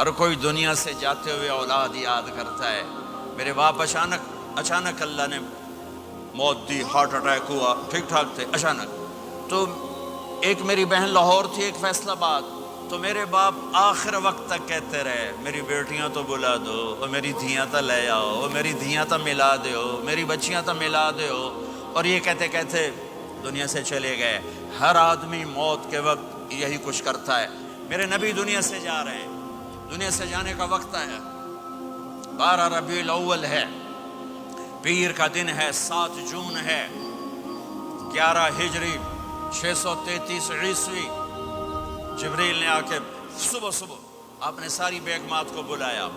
ہر کوئی دنیا سے جاتے ہوئے اولاد یاد کرتا ہے. میرے باپ اچانک اللہ نے موت دی، ہارٹ اٹیک ہوا، ٹھیک ٹھاک تھے، اچانک. تو ایک میری بہن لاہور تھی، ایک فیصل آباد. تو میرے باپ آخر وقت تک کہتے رہے میری بیٹیاں تو بلا دو، اور میری دھیاں تو لے آؤ، اور میری دھیاں تو ملا دیو، میری بچیاں تو ملا دیو. اور یہ کہتے کہتے دنیا سے چلے گئے. ہر آدمی موت کے وقت یہی کچھ کرتا ہے. میرے نبی دنیا سے جا رہے ہیں، دنیا سے جانے کا وقت ہے. 12 ربیع الاول ہے، پیر کا دن ہے، 7 جون ہے، 11 ہجری 633 عیسوی. جبریل نے آ کے صبح آپ نے ساری بیگمات کو بلایا،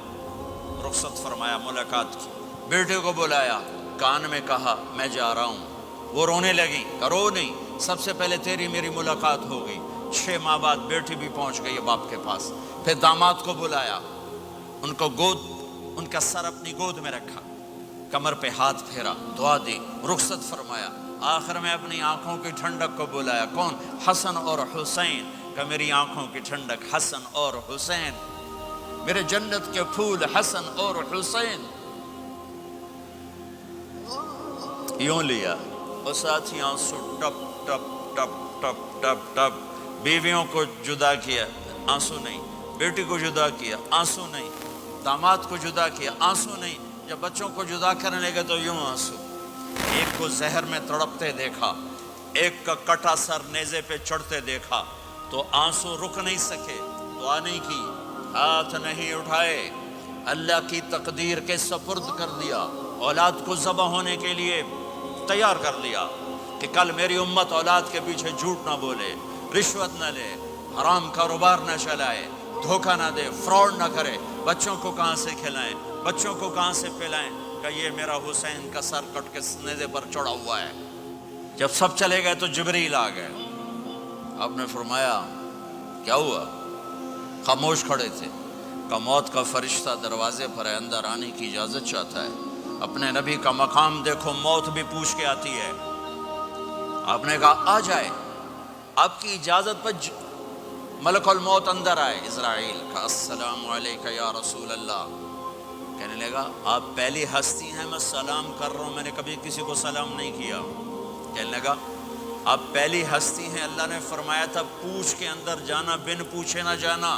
رخصت فرمایا، ملاقات کی. بیٹے کو بلایا، کان میں کہا میں جا رہا ہوں. وہ رونے لگی، رو نہیں، سب سے پہلے تیری میری ملاقات ہو گئی. 6 ماہ بعد بیٹی بھی پہنچ گئی باپ کے پاس. پھر داماد کو بلایا، ان کا سر اپنی گود میں رکھا، کمر پہ ہاتھ پھیرا، دعا دی، رخصت فرمایا. آخر میں اپنی آنکھوں کی ٹھنڈک کو بلایا. کون؟ حسن اور حسین. کہ میری آنکھوں کی ٹھنڈک حسن اور حسین، میرے جنت کے پھول حسن اور حسین. یوں لیا اور ساتھ ہی آنسو ٹپ ٹپ ٹپ ٹپ ٹپ ٹپ. بیویوں کو جدا کیا، آنسو نہیں. بیٹی کو جدا کیا، آنسو نہیں. داماد کو جدا کیا، آنسو نہیں. جب بچوں کو جدا کرنے لگے تو یوں آنسو. ایک کو زہر میں تڑپتے دیکھا، ایک کا کٹا سر نیزے پہ چڑھتے دیکھا تو آنسو رک نہیں سکے. دعا نہیں کی، ہاتھ نہیں اٹھائے، اللہ کی تقدیر کے سپرد کر دیا. اولاد کو ذبح ہونے کے لیے تیار کر لیا کہ کل میری امت اولاد کے پیچھے جھوٹ نہ بولے، رشوت نہ لے، حرام کاروبار نہ چلائے، دھوکہ نہ دے، فراڈ نہ کرے. بچوں کو کہاں سے کھلائیں، بچوں کو کہاں سے پلائیں؟ کہ یہ میرا حسین کا سر کٹ کے نیزے پر چڑھا ہوا ہے. جب سب چلے گئے تو جبریل آ گئے. آپ نے فرمایا کیا ہوا؟ خاموش کھڑے تھے. کہ موت کا فرشتہ دروازے پر ہے، اندر آنے کی اجازت چاہتا ہے. اپنے نبی کا مقام دیکھو، موت بھی پوچھ کے آتی ہے. آپ نے کہا آ جائے. آپ کی اجازت پر ملک الموت اندر آئے. اسرائیل کا السلام علیکہ یا رسول اللہ. کہنے لگا آپ پہلی ہستی ہیں، میں سلام کر رہا ہوں، میں نے کبھی کسی کو سلام نہیں کیا. کہنے لگا آپ پہلی ہستی ہیں، اللہ نے فرمایا تھا پوچھ کے اندر جانا، بن پوچھے نہ جانا.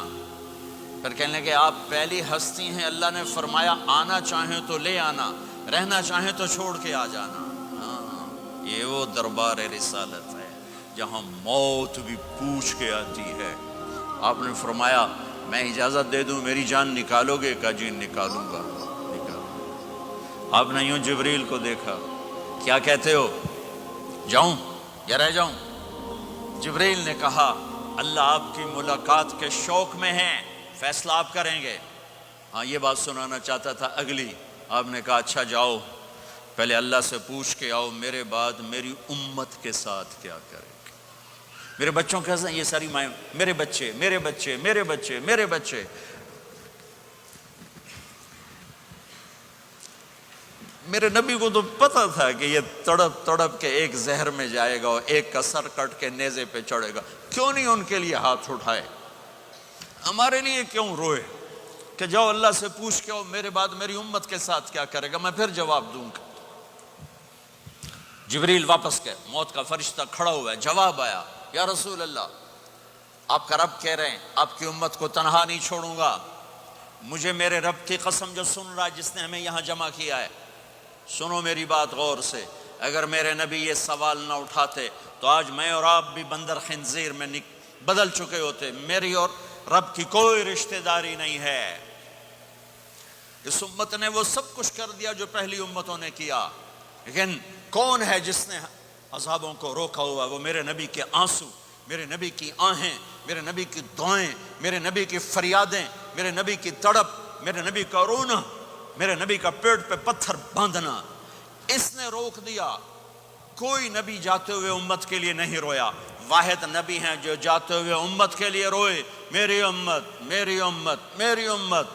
پھر کہنے لگے آپ پہلی ہستی ہیں، اللہ نے فرمایا آنا چاہیں تو لے آنا، رہنا چاہیں تو چھوڑ کے آ جانا. ہاں، یہ وہ دربار رسالت ہے جہاں موت بھی پوچھ کے آتی ہے. آپ نے فرمایا میں اجازت دے دوں میری جان نکالو گے؟ کہ جی نکالوں گا. آپ نے یوں جبریل کو دیکھا، کیا کہتے ہو، جاؤں یا رہ جاؤں؟ جبریل نے کہا اللہ آپ کی ملاقات کے شوق میں ہیں، فیصلہ آپ کریں گے. ہاں یہ بات سنانا چاہتا تھا اگلی. آپ نے کہا اچھا جاؤ، پہلے اللہ سے پوچھ کے آؤ میرے بعد میری امت کے ساتھ کیا کرے گے. میرے بچوں کے ساتھ یہ ساری مائیں، میرے بچے میرے بچے میرے بچے میرے بچے. میرے نبی کو تو پتا تھا کہ یہ تڑپ تڑپ کے ایک زہر میں جائے گا اور ایک کا سر کٹ کے نیزے پہ چڑھے گا. کیوں نہیں ان کے لیے ہاتھ اٹھائے؟ ہمارے لیے کیوں روئے کہ جاؤ اللہ سے پوچھ کے آؤ میرے بعد میری امت کے ساتھ کیا کرے گا، میں پھر جواب دوں گا. جبریل واپس گئے، موت کا فرشتہ کھڑا ہوا ہے. جواب آیا یا رسول اللہ آپ کا رب کہہ رہے ہیں آپ کی امت کو تنہا نہیں چھوڑوں گا. مجھے میرے رب کی قسم جو سن رہا ہے جس نے ہمیں یہاں جمع کیا ہے، سنو میری بات غور سے. اگر میرے نبی یہ سوال نہ اٹھاتے تو آج میں اور آپ بھی بندر خنزیر میں بدل چکے ہوتے. میری اور رب کی کوئی رشتہ داری نہیں ہے. اس امت نے وہ سب کچھ کر دیا جو پہلی امتوں نے کیا، لیکن کون ہے جس نے عذابوں کو روکا ہوا؟ وہ میرے نبی کے آنسو، میرے نبی کی آہیں، میرے نبی کی دعائیں، میرے نبی کی فریادیں، میرے نبی کی تڑپ، میرے نبی کا رونا، میرے نبی کا پیٹ پہ پتھر باندھنا. اس نے روک دیا. کوئی نبی جاتے ہوئے امت کے لیے نہیں رویا. واحد نبی ہیں جو جاتے ہوئے امت کے لیے روئے، میری امت میری امت میری امت.